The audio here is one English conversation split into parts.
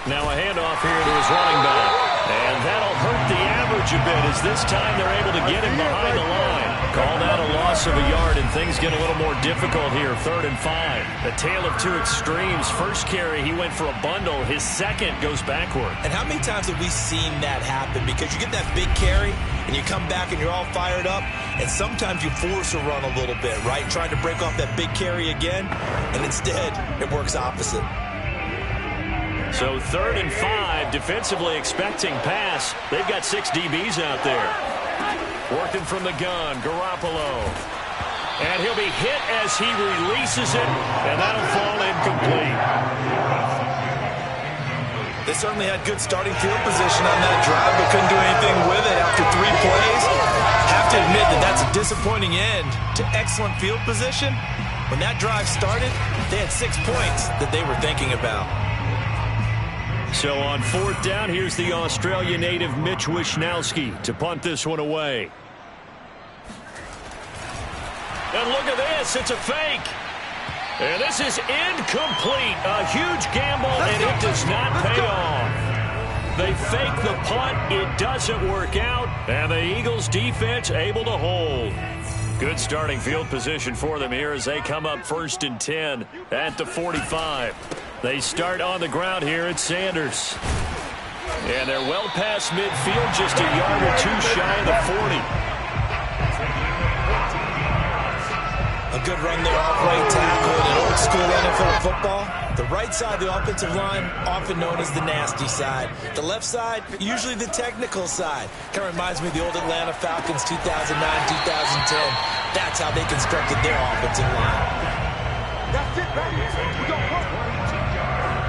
Now a handoff here to his running back. And that'll hurt the average a bit as this time they're able to get him behind the line. Call that a loss of a yard, and things get a little more difficult here. 3rd and 5. A tale of two extremes. First carry, he went for a bundle. His second goes backward. And how many times have we seen that happen? Because you get that big carry, and you come back and you're all fired up, and sometimes you force a run a little bit, right? Trying to break off that big carry again, and instead it works opposite. So 3rd and 5, defensively expecting pass. They've got 6 DBs out there. Working from the gun, Garoppolo. And he'll be hit as he releases it, and that'll fall incomplete. They certainly had good starting field position on that drive, but couldn't do anything with it after 3 plays. Have to admit that that's a disappointing end to excellent field position. When that drive started, they had 6 points that they were thinking about. So on 4th down, here's the Australia native Mitch Wishnowsky to punt this one away. And look at this, it's a fake. And this is incomplete. A huge gamble, and it does not pay off. They fake the punt, it doesn't work out, and the Eagles defense able to hold. Good starting field position for them here as they come up 1st and 10 at the 45. They start on the ground here at Sanders. And they're well past midfield, just a yard or 2 shy of the 40. A good run there off right tackle in an old-school NFL football. The right side of the offensive line, often known as the nasty side. The left side, usually the technical side. Kind of reminds me of the old Atlanta Falcons 2009, 2010. That's how they constructed their offensive line. That's it, baby. We don't work.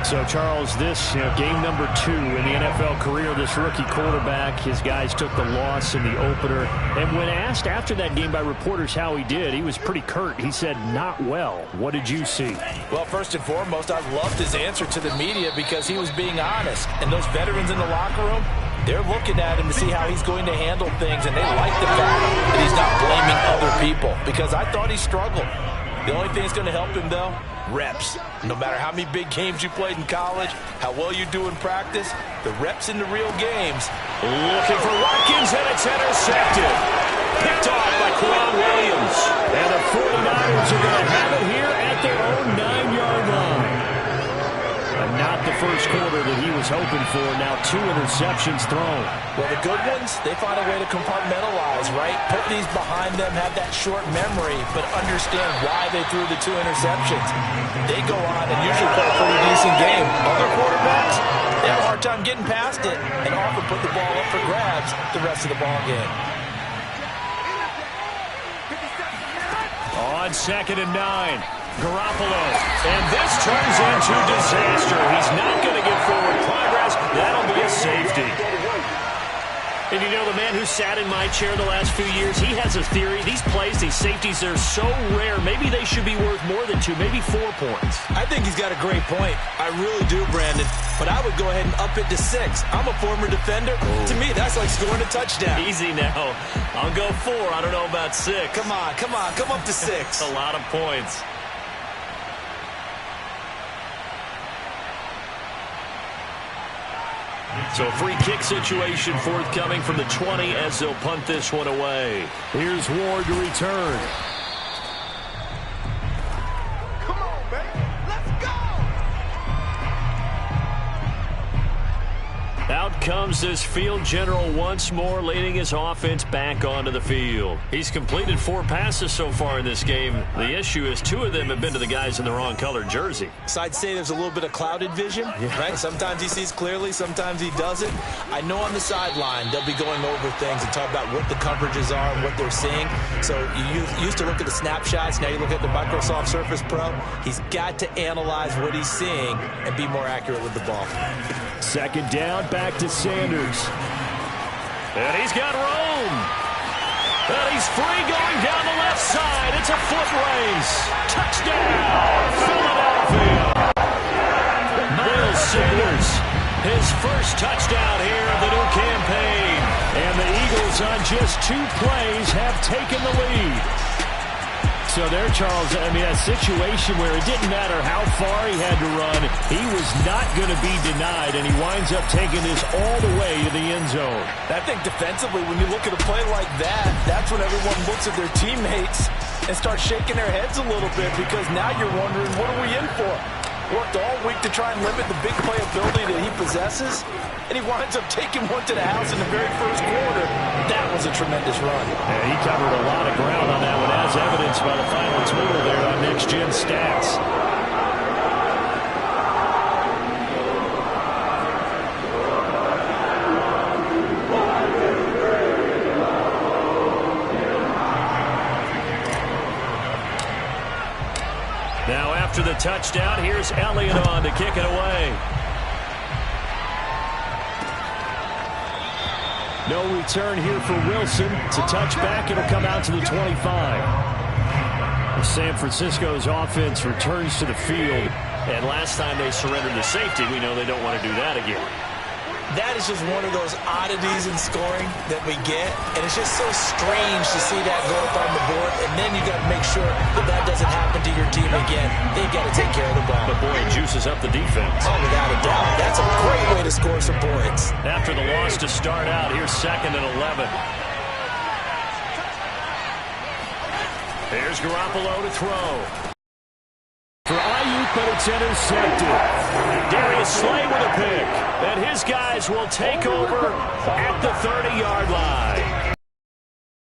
So, Charles, this game number 2 in the NFL career, this rookie quarterback, his guys took the loss in the opener. And when asked after that game by reporters how he did, he was pretty curt. He said, not well. What did you see? Well, first and foremost, I loved his answer to the media because he was being honest. And those veterans in the locker room, they're looking at him to see how he's going to handle things. And they like the fact that he's not blaming other people because I thought he struggled. The only thing that's going to help him, though, reps. No matter how many big games you played in college, how well you do in practice, the reps in the real games. Looking for Watkins, and it's intercepted. Picked off by Quan Williams. And the 49ers are going to have it here at their own 9-yard line. And not the first quarter that he was hoping for. Now 2 interceptions thrown. Well, the good ones, they find a way to compartmentalize, right? Put these behind them, have that short memory, but understand why they threw the 2 interceptions. They go on and usually play a pretty decent game. Other quarterbacks, they have a hard time getting past it and often put the ball up for grabs the rest of the ball game. On 2nd and 9. Garoppolo, and this turns into disaster. He's not going to get forward progress. That'll be a safety. And you know, the man who sat in my chair the last few years, he has a theory. These plays, these safeties, they're so rare. Maybe they should be worth more than 2, maybe 4 points. I think he's got a great point. I really do, Brandon. But I would go ahead and up it to 6. I'm a former defender. Ooh. To me, that's like scoring a touchdown. Easy now. I'll go 4. I don't know about 6. Come on. Come up to 6. A lot of points. So a free kick situation forthcoming from the 20 as they'll punt this one away. Here's Ward to return. Come on, baby. Let's go. Out comes this field general once more, leading his offense back onto the field. He's completed 4 passes so far in this game. The issue is 2 of them have been to the guys in the wrong colored jersey. So I'd say there's a little bit of clouded vision, right? Sometimes he sees clearly, sometimes he doesn't. I know on the sideline they'll be going over things and talk about what the coverages are and what they're seeing. So you used to look at the snapshots, now you look at the Microsoft Surface Pro. He's got to analyze what he's seeing and be more accurate with the ball. 2nd down, back to Sanders. And he's got room. And he's free going down the left side. It's a foot race. Touchdown, Philadelphia. Miles Sanders, his first touchdown here of the new campaign. And the Eagles on just 2 plays have taken the lead. So there, Charles, I mean, a situation where it didn't matter how far he had to run, he was not going to be denied, and he winds up taking this all the way to the end zone. I think defensively, when you look at a play like that, that's when everyone looks at their teammates and starts shaking their heads a little bit, because now you're wondering, what are we in for? Worked all week to try and limit the big play ability that he possesses, and he winds up taking one to the house in the very first quarter. That was a tremendous run. Yeah, he covered a lot of ground on that one, as evidenced by the final total there on Next Gen Stats. Now after the touchdown, here's Elliott on to kick it away. No return here for Wilson. It's a touchback. It'll come out to the 25. San Francisco's offense returns to the field. And last time they surrendered to safety, we know they don't want to do that again. That is just one of those oddities in scoring that we get, and it's just so strange to see that go up on the board, and then you got to make sure that that doesn't happen to your team again. They've got to take care of the ball. But boy, it juices up the defense. Oh, without a doubt. That's a great way to score some points. After the loss to start out, here's 2nd and 11. Here's Garoppolo to throw. For Ayuk, but it's intercepted. Darius Slay with a pick. And his guys will take over at the 30-yard line.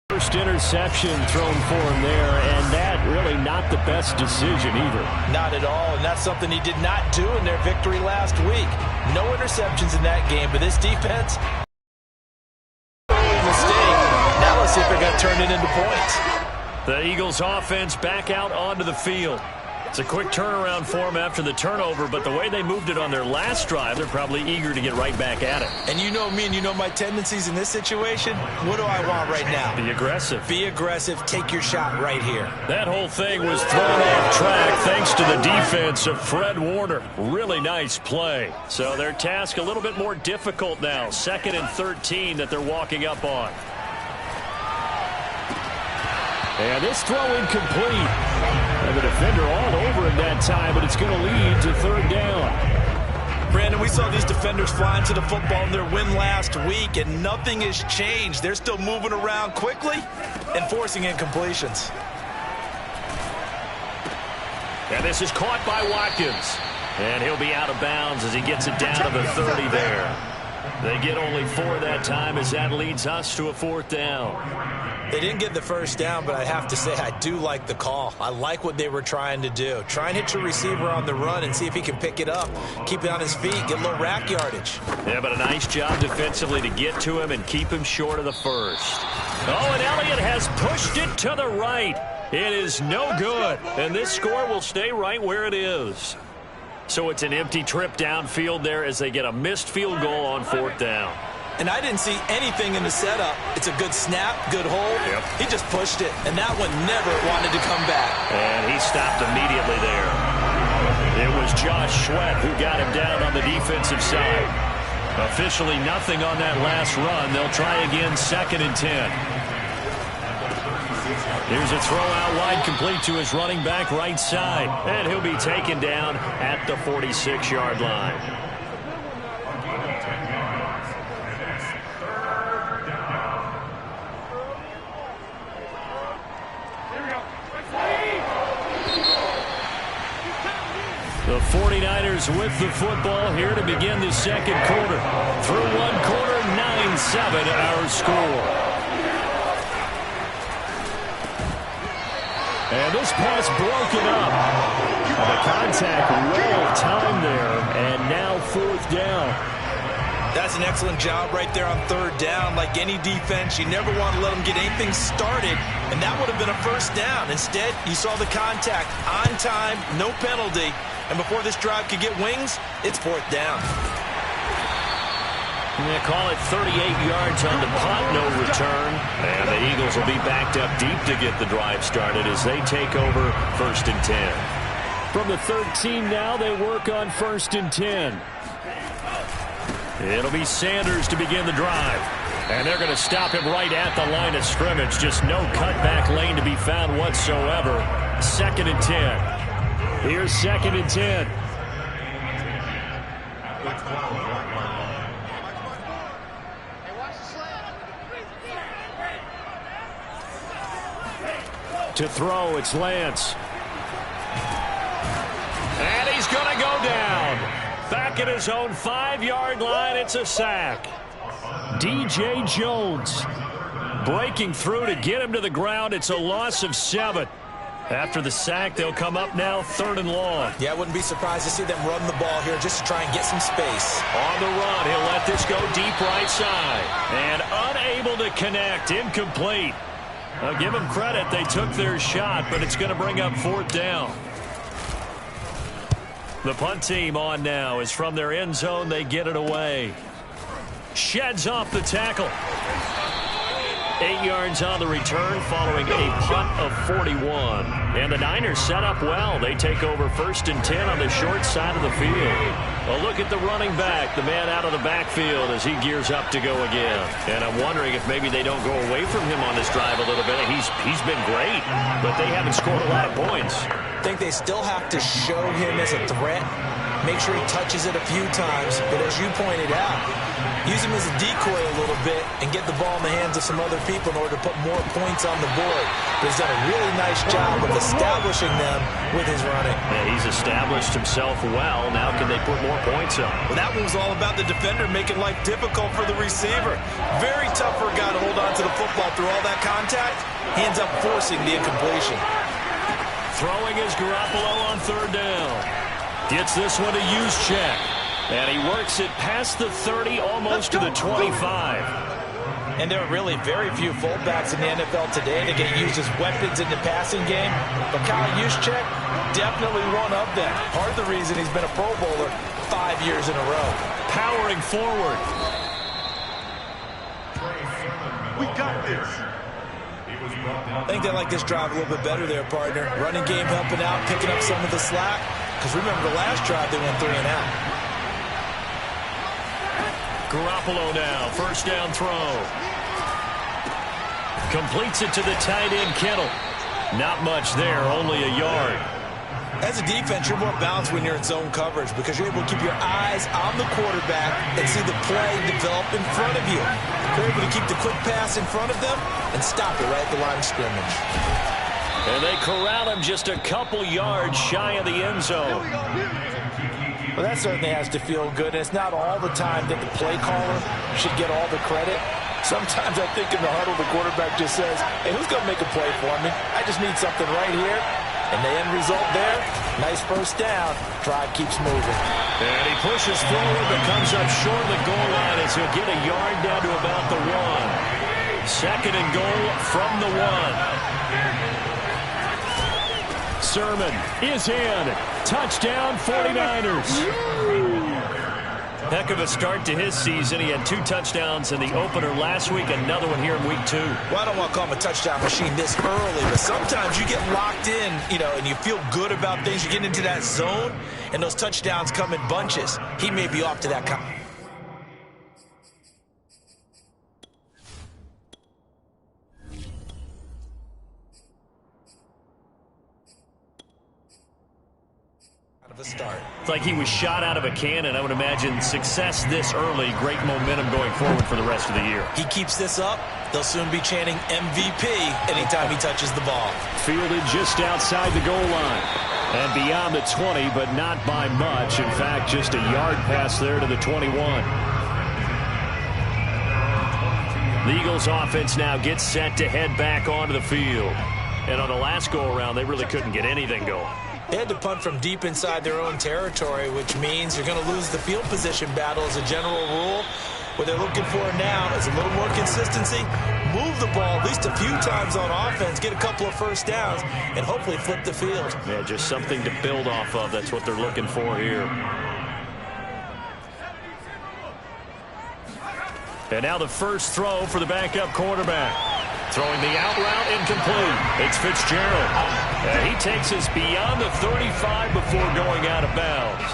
First interception thrown for him there, and that really not the best decision either. Not at all, and that's something he did not do in their victory last week. No interceptions in that game, but this defense, mistake. Now let's see if they're going to turn it into points. The Eagles offense back out onto the field. It's a quick turnaround for them after the turnover, but the way they moved it on their last drive, they're probably eager to get right back at it. And you know me and you know my tendencies in this situation. What do I want right now? Be aggressive. Be aggressive. Take your shot right here. That whole thing was thrown off track thanks to the defense of Fred Warner. Really nice play. So their task a little bit more difficult now. 2nd and 13 that they're walking up on. And this throw incomplete. And the defender all over him that time, but it's going to lead to 3rd down. Brandon, we saw these defenders flying to the football in their win last week, and nothing has changed. They're still moving around quickly and forcing incompletions. And this is caught by Watkins. And he'll be out of bounds as he gets it down to the 30 there. They get only 4 that time as that leads us to a 4th down. They didn't get the first down, but I have to say I do like the call. I like what they were trying to do. Try and hit your receiver on the run and see if he can pick it up. Keep it on his feet, get a little rack yardage. Yeah, but a nice job defensively to get to him and keep him short of the first. Oh, and Elliott has pushed it to the right. It is no good, and this score will stay right where it is. So it's an empty trip downfield there as they get a missed field goal on 4th down. And I didn't see anything in the setup. It's a good snap, good hold. Yep. He just pushed it, and that one never wanted to come back. And he stopped immediately there. It was Josh Sweat who got him down on the defensive side. Officially nothing on that last run. They'll try again 2nd and 10. Here's a throw out wide complete to his running back right side. And he'll be taken down at the 46-yard line. The 49ers with the football here to begin the 2nd quarter. Through 1 quarter, 9-7 our score. And this pass broken up. The contact well timed there, and now 4th down. That's an excellent job right there on 3rd down. Like any defense, you never want to let them get anything started, and that would have been a 1st down. Instead, you saw the contact on time, no penalty, and before this drive could get wings, it's 4th down. They call it 38 yards on the punt, no return. And the Eagles will be backed up deep to get the drive started as they take over 1st and 10. From the 13 now, they work on 1st and 10. It'll be Sanders to begin the drive. And they're going to stop him right at the line of scrimmage. Just no cutback lane to be found whatsoever. 2nd and 10. Here's 2nd and 10. To throw, it's Lance. And he's going to go down. Back at his own 5-yard line, it's a sack. D.J. Jones breaking through to get him to the ground. It's a loss of 7. After the sack, they'll come up now 3rd and long. Yeah, I wouldn't be surprised to see them run the ball here just to try and get some space. On the run, he'll let this go deep right side. And unable to connect, incomplete. I'll give them credit. They took their shot, but it's going to bring up 4th down. The punt team on now is from their end zone. They get it away. Sheds off the tackle. 8 yards on the return following a punt of 41. And the Niners set up well. They take over 1st and 10 on the short side of the field. A look at the running back, the man out of the backfield as he gears up to go again. And I'm wondering if maybe they don't go away from him on this drive a little bit. He's been great, but they haven't scored a lot of points. I think they still have to show him as a threat. Make sure he touches it a few times. But as you pointed out, use him as a decoy a little bit and get the ball in the hands of some other people in order to put more points on the board. But he's done a really nice job of establishing them with his running. Yeah, he's established himself well. Now can they put more points up? Well, that one was all about the defender making life difficult for the receiver. Very tough for a guy to hold on to the football through all that contact. He ends up forcing the incompletion. Throwing is Garoppolo on 3rd down. Gets this one to Juszczyk. And he works it past the 30, almost to the 25. And there are really very few fullbacks in the NFL today that get used as weapons in the passing game. But Kyle Juszczyk, definitely one of them. Part of the reason he's been a Pro Bowler 5 years in a row. Powering forward. We got this. I think they like this drive a little bit better there, partner. Running game helping out, picking up some of the slack. Because remember, the last drive they went 3 and out. Garoppolo now, 1st down throw. Completes it to the tight end, Kittle. Not much there, only a yard. As a defense, you're more balanced when you're in zone coverage because you're able to keep your eyes on the quarterback and see the play develop in front of you. You're able to keep the quick pass in front of them and stop it right at the line of scrimmage. And they corral him just a couple yards shy of the end zone. Well, that certainly has to feel good. And it's not all the time that the play caller should get all the credit. Sometimes I think in the huddle, the quarterback just says, hey, who's going to make a play for me? I just need something right here. And the end result there, nice 1st down. Drive keeps moving. And he pushes forward but comes up short of the goal line as he'll get a yard down to about the 1. 2nd and goal from the 1. Sermon is in. Touchdown 49ers. Heck of a start to his season. He had 2 touchdowns in the opener last week, another one here in week 2. Well, I don't want to call him a touchdown machine this early, but sometimes you get locked in, and you feel good about things. You get into that zone, and those touchdowns come in bunches. He may be off to that kind. The start. It's like he was shot out of a cannon. I would imagine success this early, great momentum going forward for the rest of the year. He keeps this up, they'll soon be chanting MVP anytime he touches the ball. Fielded just outside the goal line. And beyond the 20, but not by much. In fact, just a yard pass there to the 21. The Eagles offense now gets set to head back onto the field. And on the last go-around, they really couldn't get anything going. They had to punt from deep inside their own territory, which means you're going to lose the field position battle as a general rule. What they're looking for now is a little more consistency, move the ball at least a few times on offense, get a couple of 1st downs, and hopefully flip the field. Yeah, just something to build off of. That's what they're looking for here. And now the first throw for the backup quarterback. Throwing the out route, incomplete. It's Fitzgerald. And he takes us beyond the 35 before going out of bounds.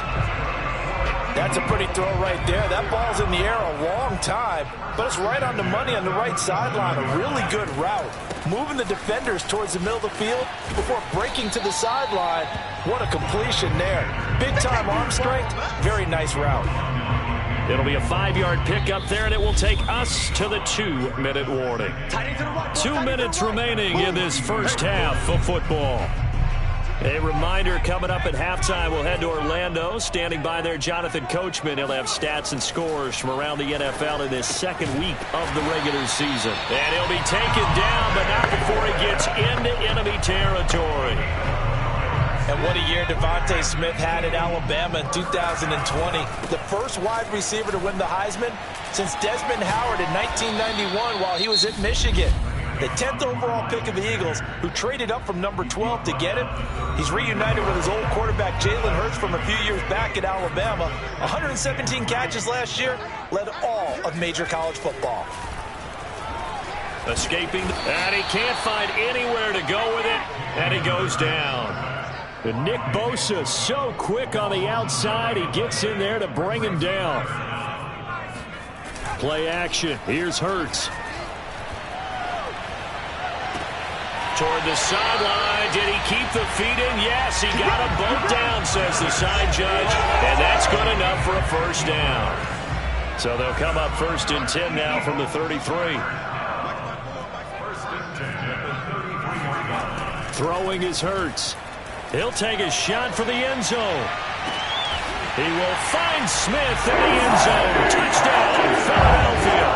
That's a pretty throw right there. That ball's in the air a long time, but it's right on the money on the right sideline. A really good route. Moving the defenders towards the middle of the field before breaking to the sideline. What a completion there. Big-time arm strength. Very nice route. It'll be a 5-yard pickup there, and it will take us to the 2-minute warning. 2 minutes remaining in this first half of football. A reminder, coming up at halftime, we'll head to Orlando. Standing by there, Jonathan Coachman. He'll have stats and scores from around the NFL in this second week of the regular season. And he'll be taken down, but not before he gets into enemy territory. And what a year Devontae Smith had at Alabama in 2020. The first wide receiver to win the Heisman since Desmond Howard in 1991 while he was at Michigan. The 10th overall pick of the Eagles, who traded up from number 12 to get him. He's reunited with his old quarterback, Jalen Hurts, from a few years back at Alabama. 117 catches last year, led all of major college football. Escaping, and he can't find anywhere to go with it, and he goes down. And Nick Bosa, so quick on the outside, he gets in there to bring him down. Play action, here's Hurts. Toward the sideline. Did he keep the feet in? Yes, he got them both down, says the side judge. And that's good enough for a first down. So they'll come up 1st and 10 now from the 33. Throwing is Hurts. He'll take a shot for the end zone. He will find Smith in the end zone. Touchdown, Philadelphia.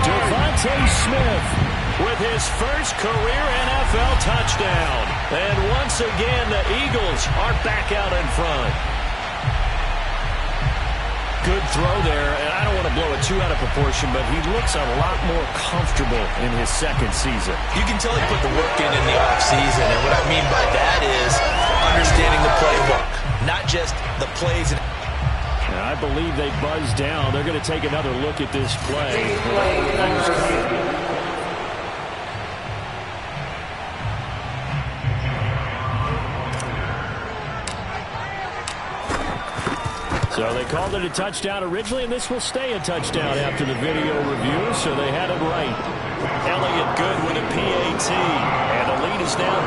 Devontae Smith with his first career NFL touchdown. And once again, the Eagles are back out in front. Good throw there, and I don't want to blow it too out of proportion, but he looks a lot more comfortable in his second season. You can tell he put the work in the offseason, and what I mean by that is understanding the playbook, not just the plays. And I believe they buzzed down. They're going to take another look at this play. So they called it a touchdown originally, and this will stay a touchdown after the video review, so they had it right. Elliott good with a PAT, and the lead is now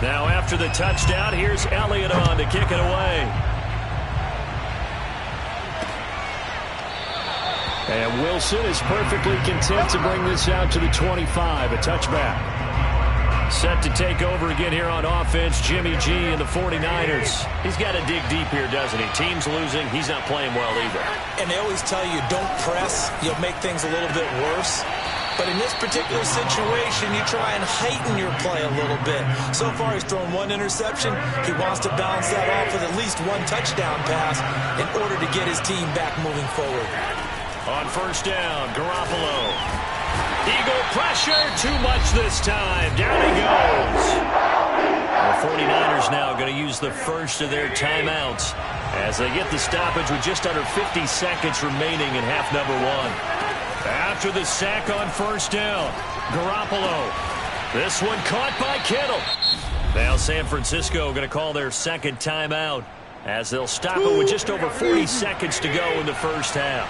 2. Now after the touchdown, here's Elliott on to kick it away. And Wilson is perfectly content to bring this out to the 25, a touchback. Set to take over again here on offense, Jimmy G and the 49ers. He's got to dig deep here, doesn't he? Team's losing. He's not playing well either. And they always tell you, don't press. You'll make things a little bit worse. But in this particular situation, you try and heighten your play a little bit. So far, he's thrown one interception. He wants to balance that off with at least one touchdown pass in order to get his team back moving forward. On first down, Garoppolo. Eagle pressure, too much this time. Down he goes. The 49ers now going to use the first of their timeouts as they get the stoppage with just under 50 seconds remaining in half number 1. After the sack on first down, Garoppolo. This one caught by Kittle. Now San Francisco going to call their second timeout as they'll stop it with just over 40 seconds to go in the first half.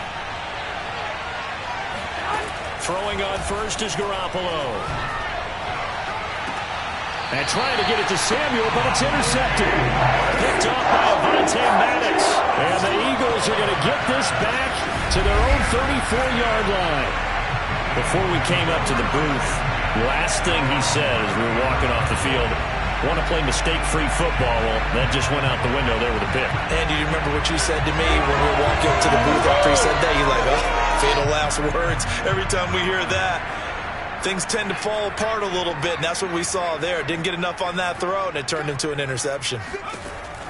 Throwing on first is Garoppolo. And trying to get it to Samuel, but it's intercepted. Picked off by Avonte Maddox. And the Eagles are going to get this back to their own 34-yard line. Before we came up to the booth, last thing he said as we were walking off the field, want to play mistake-free football. Well, that just went out the window there with a pick. And do you remember what you said to me when we were walking up to the booth after he said that? You're like, oh, fatal last words. Every time we hear that, things tend to fall apart a little bit, and that's what we saw there. Didn't get enough on that throw, and it turned into an interception.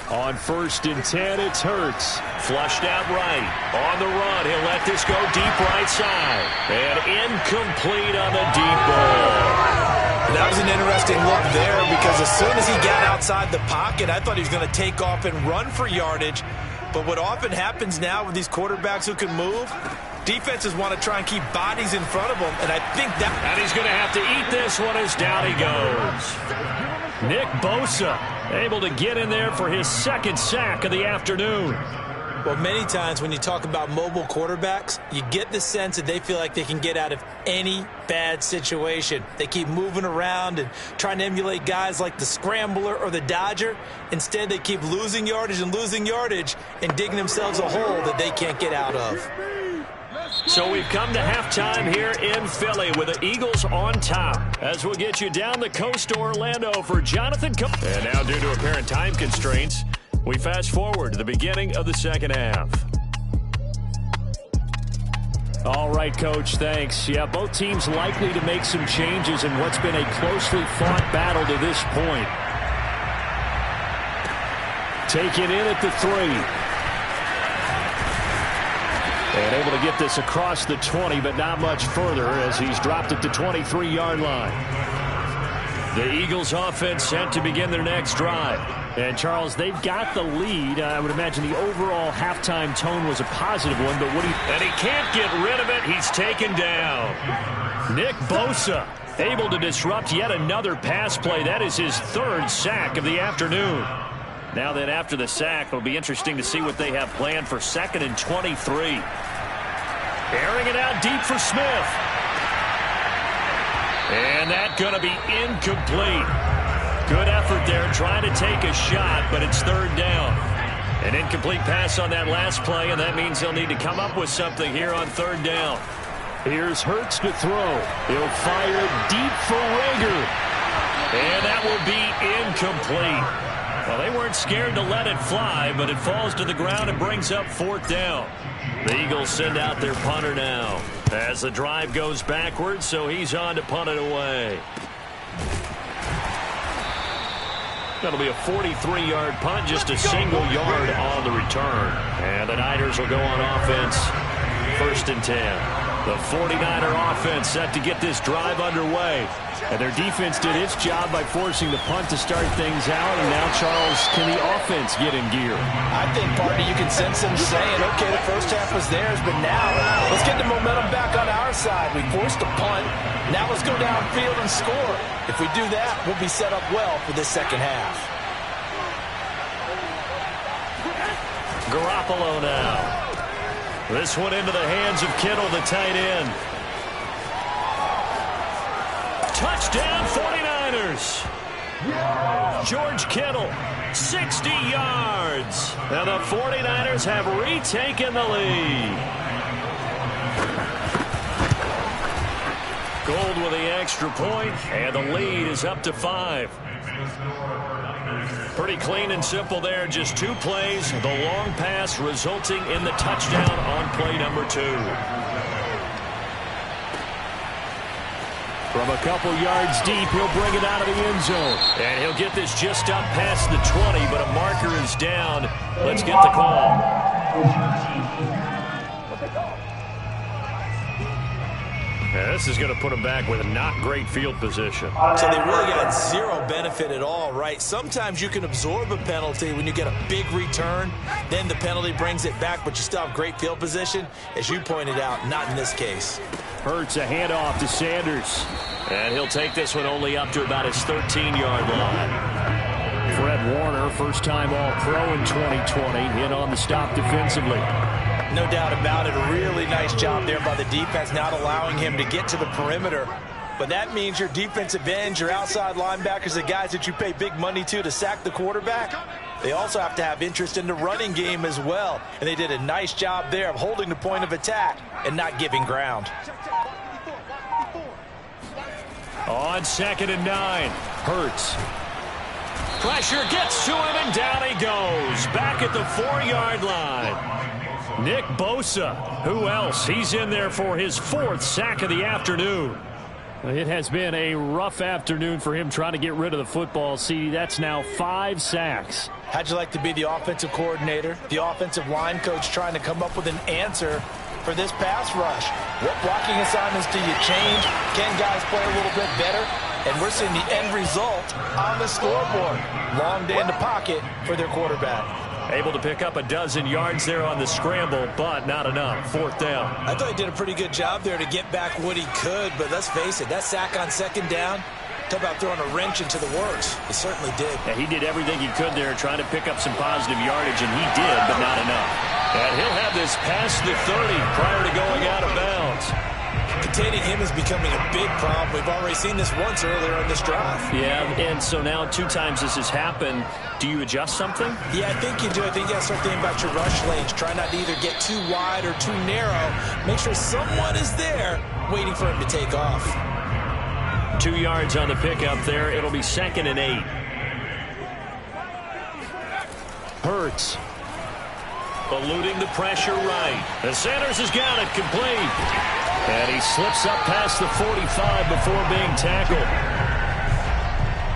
On first and 10, it's Hurts. Flushed out right. On the run, he'll let this go deep right side. And incomplete on the deep ball. That was an interesting look there because as soon as he got outside the pocket, I thought he was going to take off and run for yardage. But what often happens now with these quarterbacks who can move, Defenses want to try and keep bodies in front of them, and I think that... And he's going to have to eat this one as down he goes. Nick Bosa able to get in there for his second sack of the afternoon. Well, many times when you talk about mobile quarterbacks, you get the sense that they feel like they can get out of any bad situation. They keep moving around and trying to emulate guys like the Scrambler or the Dodger. Instead, they keep losing yardage and digging themselves a hole that they can't get out of. So we've come to halftime here in Philly with the Eagles on top. As we'll get you down the coast to Orlando for Jonathan. And now, due to apparent time constraints, we fast forward to the beginning of the second half. All right, Coach, thanks. Yeah, both teams likely to make some changes in what's been a closely fought battle to this point. Taken in at the 3. And able to get this across the 20, but not much further as he's dropped it to 23-yard line. The Eagles offense set to begin their next drive. And, Charles, they've got the lead. I would imagine the overall halftime tone was a positive one, but and he can't get rid of it. He's taken down. Nick Bosa able to disrupt yet another pass play. That is his third sack of the afternoon. Now then, after the sack, it'll be interesting to see what they have planned for 2nd and 23. Airing it out deep for Smith. And that's going to be incomplete. Good effort there, trying to take a shot, but it's 3rd down. An incomplete pass on that last play, and that means they'll need to come up with something here on 3rd down. Here's Hurts to throw. He'll fire deep for Rager. And that will be incomplete. Well, they weren't scared to let it fly, but it falls to the ground and brings up 4th down. The Eagles send out their punter now as the drive goes backwards, so he's on to punt it away. That'll be a 43-yard punt, just a single yard on the return. And the Niners will go on offense, 1st and 10. The 49er offense set to get this drive underway. And their defense did its job by forcing the punt to start things out. And now, Charles, can the offense get in gear? I think, partner, you can sense them saying, okay, the first half was theirs, but now let's get the momentum back on our side. We forced a punt. Now let's go downfield and score. If we do that, we'll be set up well for this second half. Garoppolo now. This one into the hands of Kittle, the tight end. Touchdown 49ers. George Kittle, 60 yards. Now the 49ers have retaken the lead. Gold with the extra point, and the lead is up to 5. Pretty clean and simple there. Just 2 plays. The long pass resulting in the touchdown on play number 2. From a couple yards deep, he'll bring it out of the end zone. And he'll get this just up past the 20, but a marker is down. Let's get the call. Yeah, this is going to put him back with a not great field position. So they really got zero benefit at all, right? Sometimes you can absorb a penalty when you get a big return. Then the penalty brings it back, but you still have great field position. As you pointed out, not in this case. Hurts a handoff to Sanders. And he'll take this one only up to about his 13-yard line. Fred Warner, first-time All-Pro in 2020, in on the stop defensively. No doubt about it. A really nice job there by the defense, not allowing him to get to the perimeter. But that means your defensive ends, your outside linebackers, the guys that you pay big money to sack the quarterback, they also have to have interest in the running game as well. And they did a nice job there of holding the point of attack and not giving ground. On 2nd and 9, Hurts. Pressure gets to him, and down he goes. Back at the 4-yard line. Nick Bosa. Who else? He's in there for his 4th sack of the afternoon. It has been a rough afternoon for him trying to get rid of the football. See, that's now 5 sacks. How'd you like to be the offensive coordinator, the offensive line coach trying to come up with an answer for this pass rush? What blocking assignments do you change? Can guys play a little bit better? And we're seeing the end result on the scoreboard. Long day in the pocket for their quarterback. Able to pick up a dozen yards there on the scramble, but not enough. Fourth down. I thought he did a pretty good job there to get back what he could, but let's face it, that sack on second down, talk about throwing a wrench into the works. It certainly did. Yeah, he did everything he could there trying to pick up some positive yardage, and he did, but not enough. And he'll have this past the 30 prior to going out of bounds. Containing him is becoming a big problem. We've already seen this once earlier in this drive. Yeah, and so now 2 times this has happened. Do you adjust something? Yeah, I think you do. I think you got to start thinking about your rush lanes. Try not to either get too wide or too narrow. Make sure someone is there waiting for him to take off. 2 yards on the pickup there. It'll be 2nd and 8. Hurts. Eluding the pressure right. And Sanders has got it complete. And he slips up past the 45 before being tackled.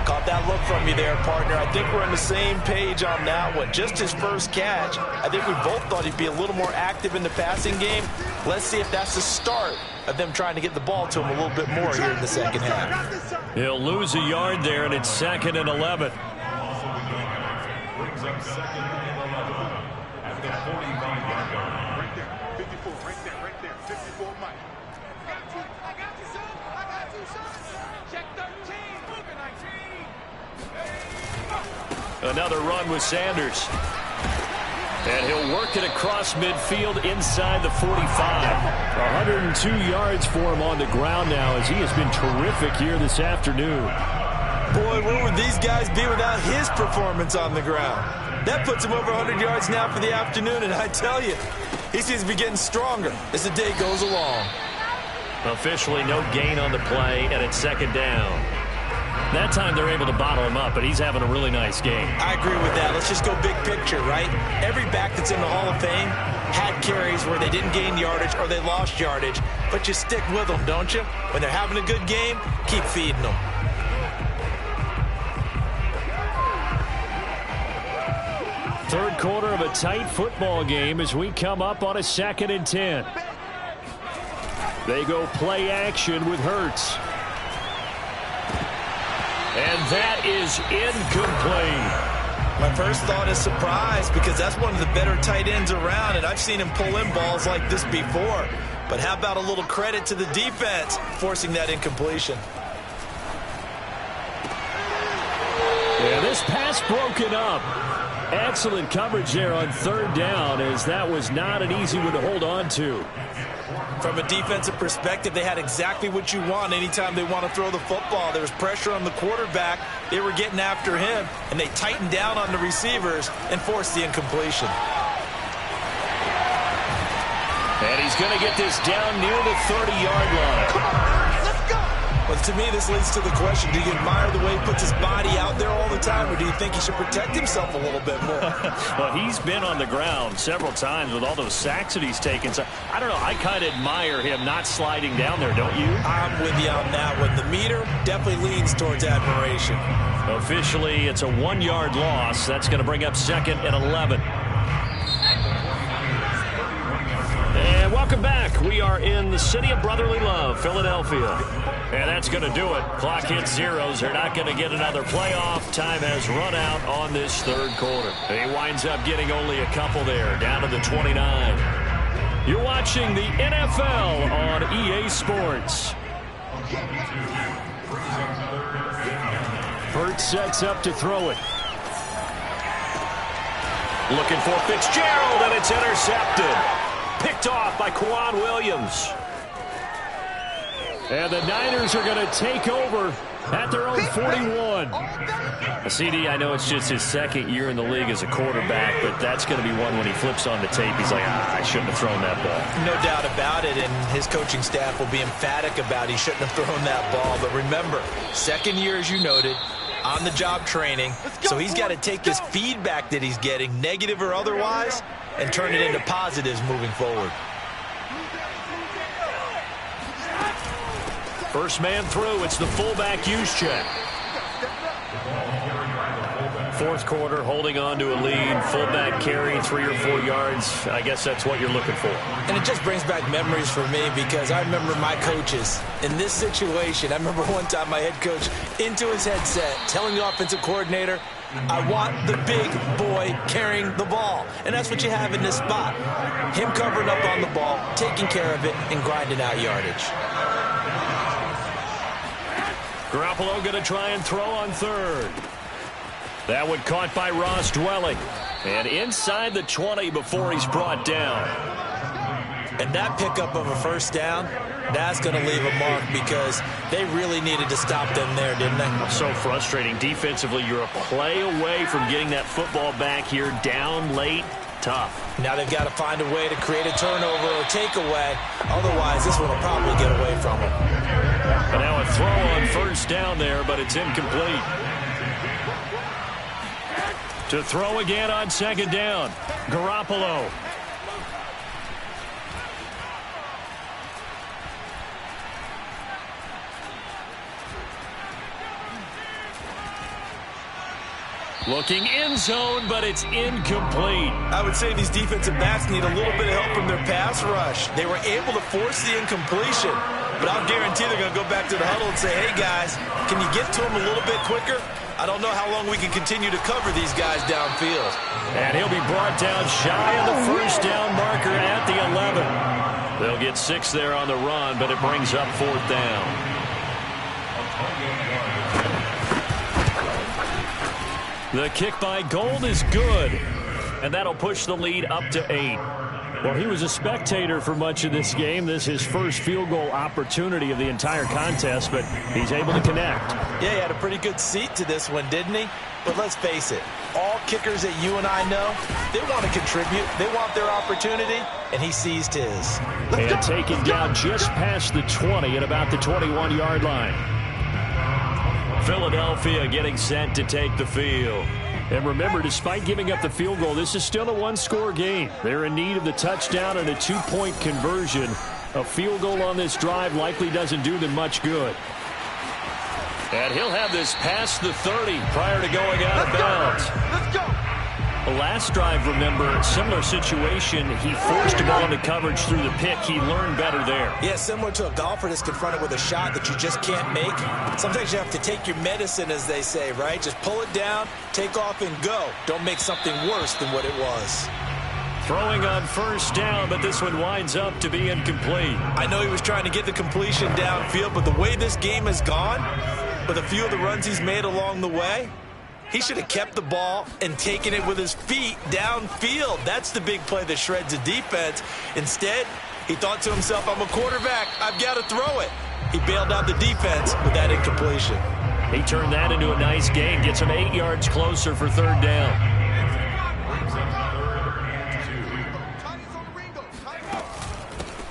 Caught that look from you there, partner. I think we're on the same page on that one. Just his first catch. I think we both thought he'd be a little more active in the passing game. Let's see if that's the start of them trying to get the ball to him a little bit more here in the second half. He'll lose a yard there, and it's 2nd and 11. Brings up 2nd and 11 at the 45-yard line. Right there, 54, right there, 54, Mike. I got you, son. Check 13, moving 19. Another run with Sanders. And he'll work it across midfield inside the 45. 102 yards for him on the ground now as he has been terrific here this afternoon. Boy, where would these guys be without his performance on the ground? That puts him over 100 yards now for the afternoon, and I tell you, he seems to be getting stronger as the day goes along. Officially no gain on the play, and it's 2nd down. That time they're able to bottle him up, but he's having a really nice game. I agree with that. Let's just go big picture, right? Every back that's in the Hall of Fame had carries where they didn't gain yardage or they lost yardage, but you stick with them, don't you? When they're having a good game, keep feeding them. Third quarter of a tight football game as we come up on a 2nd and 10. They go play action with Hurts. And that is incomplete. My first thought is surprise because that's one of the better tight ends around, and I've seen him pull in balls like this before. But how about a little credit to the defense forcing that incompletion? Yeah, this pass broken up. Excellent coverage there on 3rd down as that was not an easy one to hold on to. From a defensive perspective, they had exactly what you want anytime they want to throw the football. There was pressure on the quarterback. They were getting after him, and they tightened down on the receivers and forced the incompletion. And he's going to get this down near the 30-yard line. Come on, let's go. Well, to me, this leads to the question, do you admire the way he puts his body out there all the time, or do you think he should protect himself a little bit more? Well, he's been on the ground several times with all those sacks that he's taken. So, I don't know, I kind of admire him not sliding down there, don't you? I'm with you on that one. The meter definitely leans towards admiration. Officially, it's a 1-yard loss. That's going to bring up 2nd and 11. And welcome back. We are in the city of brotherly love, Philadelphia. And that's going to do it. Clock hits zeros. They're not going to get another playoff. Time has run out on this third quarter. He winds up getting only a couple there, down to the 29. You're watching the NFL on EA Sports. Hurts sets up to throw it. Looking for Fitzgerald, and it's intercepted. Picked off by Quan Williams. And the Niners are going to take over at their own 41. CD, I know it's just his 2nd year in the league as a quarterback, but that's going to be one when he flips on the tape. He's like, I shouldn't have thrown that ball. No doubt about it, and his coaching staff will be emphatic about he shouldn't have thrown that ball. But remember, 2nd year, as you noted, on-the-job training, so he's got to take this feedback that he's getting, negative or otherwise, and turn it into positives moving forward. First man through, it's the fullback use check. Fourth quarter, holding on to a lead. Fullback carry, 3 or 4 yards. I guess that's what you're looking for. And it just brings back memories for me because I remember my coaches in this situation. I remember one time my head coach into his headset telling the offensive coordinator, I want the big boy carrying the ball. And that's what you have in this spot. Him covering up on the ball, taking care of it, and grinding out yardage. Garoppolo going to try and throw on third. That one caught by Ross Dwelling. And inside the 20 before he's brought down. And that pickup of a first down, that's going to leave a mark because they really needed to stop them there, didn't they? So frustrating. Defensively, you're a play away from getting that football back here down late. Tough. Now they've got to find a way to create a turnover or takeaway. Otherwise, this one will probably get away from them. And now a throw on first down there, but it's incomplete. To throw again on second down. Garoppolo. Looking end zone, but it's incomplete. I would say these defensive backs need a little bit of help from their pass rush. They were able to force the incompletion, but I'll guarantee they're going to go back to the huddle and say, hey, guys, can you get to them a little bit quicker? I don't know how long we can continue to cover these guys downfield. And he'll be brought down shy of the first down marker at the 11. They'll get 6 there on the run, but it brings up fourth down. The kick by Gold is good, and that'll push the lead up to 8. Well, he was a spectator for much of this game. This is his first field goal opportunity of the entire contest, but he's able to connect. Yeah, he had a pretty good seat to this one, didn't he? But let's face it, all kickers that you and I know, they want to contribute. They want their opportunity, and he seized his. And taken down just past the 20 at about the 21-yard line. Philadelphia getting set to take the field. And remember, despite giving up the field goal, this is still a one-score game. They're in need of the touchdown and a two-point conversion. A field goal on this drive likely doesn't do them much good. And he'll have this past the 30 prior to going out of bounds. Let's go. The last drive, remember, similar situation. He forced a ball into coverage through the pick. He learned better there. Yeah, similar to a golfer that's confronted with a shot that you just can't make. Sometimes you have to take your medicine, as they say, right? Just pull it down, take off, and go. Don't make something worse than what it was. Throwing on first down, but this one winds up to be incomplete. I know he was trying to get the completion downfield, but the way this game has gone, with a few of the runs he's made along the way, he should have kept the ball and taken it with his feet downfield. That's the big play that shreds the defense. Instead, he thought to himself, I'm a quarterback. I've got to throw it. He bailed out the defense with that incompletion. He turned that into a nice gain. Gets him 8 yards closer for third down.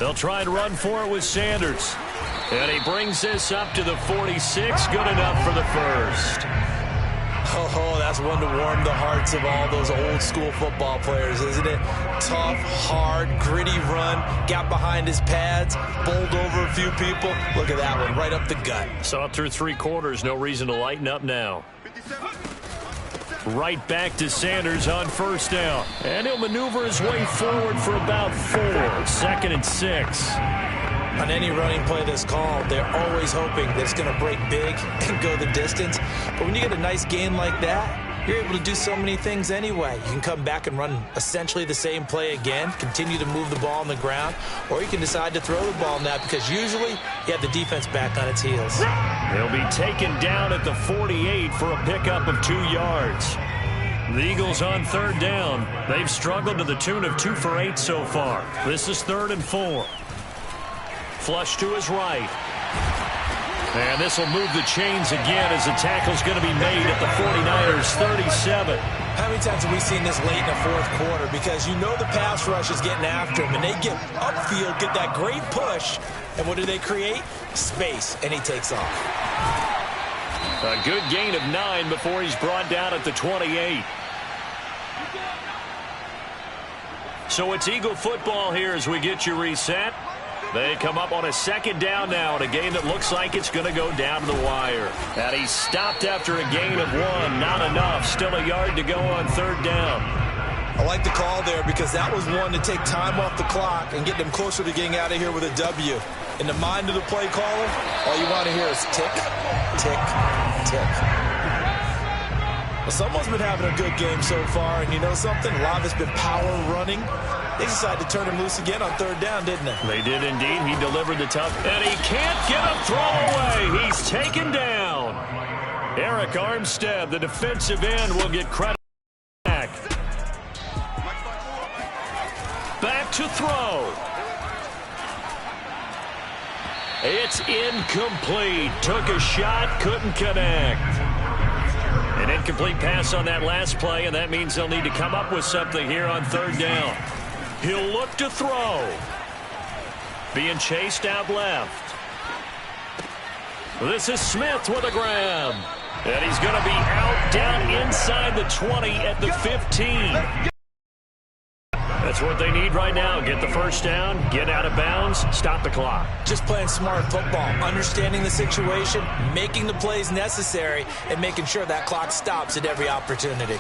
They'll try and run for it with Sanders. And he brings this up to the 46. Good enough for the first. Oh, that's one to warm the hearts of all those old school football players, isn't it? Tough, hard, gritty run, got behind his pads, bowled over a few people. Look at that one, right up the gut. Saw it through 3 quarters, no reason to lighten up now. Right back to Sanders on first down. And he'll maneuver his way forward for about 4. 2nd and 6. On any running play that's called, they're always hoping that it's going to break big and go the distance. But when you get a nice gain like that, you're able to do so many things anyway. You can come back and run essentially the same play again, continue to move the ball on the ground, or you can decide to throw the ball now because usually you have the defense back on its heels. He'll be taken down at the 48 for a pickup of 2 yards. The Eagles on third down. They've struggled to the tune of 2 for 8 so far. This is 3rd and 4. Flush to his right. And this will move the chains again as the tackle's going to be made at the 49ers 37. How many times have we seen this late in the fourth quarter? Because you know the pass rush is getting after him, and they get upfield, get that great push, and what do they create? Space, and he takes off. A good gain of 9 before he's brought down at the 28. So it's Eagle football here as we get you reset. They come up on a 2nd down now in a game that looks like it's going to go down to the wire. And he's stopped after a gain of 1. Not enough. Still a yard to go on 3rd down. I like the call there because that was one to take time off the clock and get them closer to getting out of here with a W. In the mind of the play caller, all you want to hear is tick, tick, tick. Well, someone's been having a good game so far, and you know something? A lot of it's been power running. They decided to turn him loose again on third down, didn't they? They did indeed. He delivered the tough, and he can't get a throw away. He's taken down. Eric Armstead, the defensive end, will get credit back. Back to throw. It's incomplete. Took a shot, couldn't connect. An incomplete pass on that last play, and that means they'll need to come up with something here on third down. He'll look to throw. Being chased out left. This is Smith with a grab. And he's going to be out down inside the 20 at the 15. That's what they need right now. Get the first down, get out of bounds, stop the clock. Just playing smart football, understanding the situation, making the plays necessary, and making sure that clock stops at every opportunity.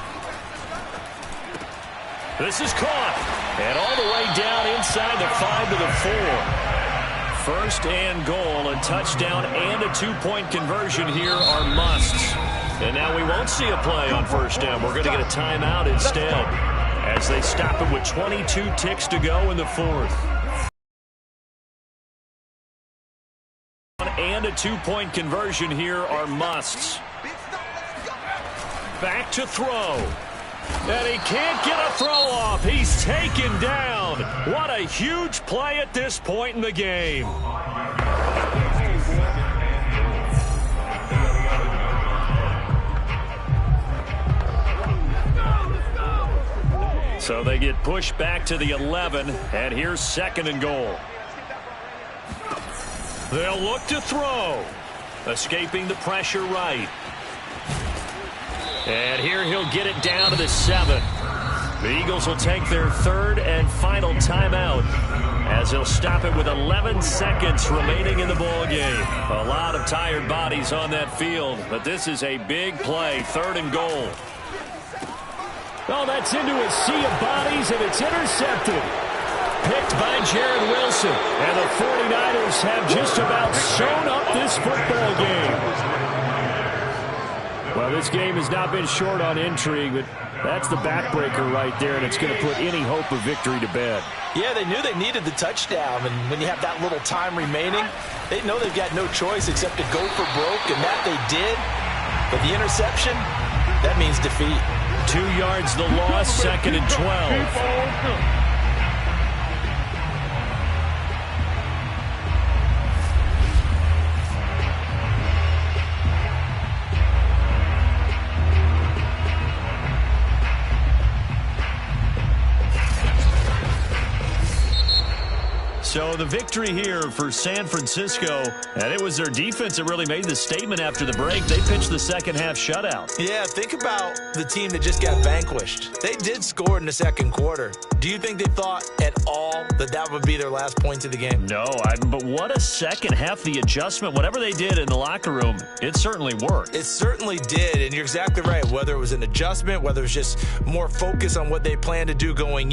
This is caught. And all the way down inside the 5 to the 4. First and goal, a touchdown and a two-point conversion here are musts. And now we won't see a play on first down. We're going to get a timeout instead as they stop it with 22 ticks to go in the fourth. And a two-point conversion here are musts. Back to throw. And he can't get a throw off. He's taken down. What a huge play at this point in the game. So they get pushed back to the 11, and here's second and goal. They'll look to throw. Escaping the pressure right. And here he'll get it down to the 7. The Eagles will take their third and final timeout as they'll stop it with 11 seconds remaining in the ball game. A lot of tired bodies on that field, but this is a big play, third and goal. Oh, that's into a sea of bodies, and it's intercepted. Picked by Jared Wilson. And the 49ers have just about sewn up this football game. Well, this game has not been short on intrigue, but that's the backbreaker right there, and it's going to put any hope of victory to bed. Yeah, they knew they needed the touchdown, and when you have that little time remaining, they know they've got no choice except to go for broke, and that they did. But the interception, that means defeat. 2 yards the loss, second and 12. So the victory here for San Francisco, and it was their defense that really made the statement after the break. They pitched the second half shutout. Yeah, think about the team that just got vanquished. They did score in the second quarter. Do you think they thought at all that that would be their last points of the game? No, but what a second half, the adjustment, whatever they did in the locker room, it certainly worked. It certainly did, and you're exactly right. Whether it was an adjustment, whether it was just more focus on what they planned to do going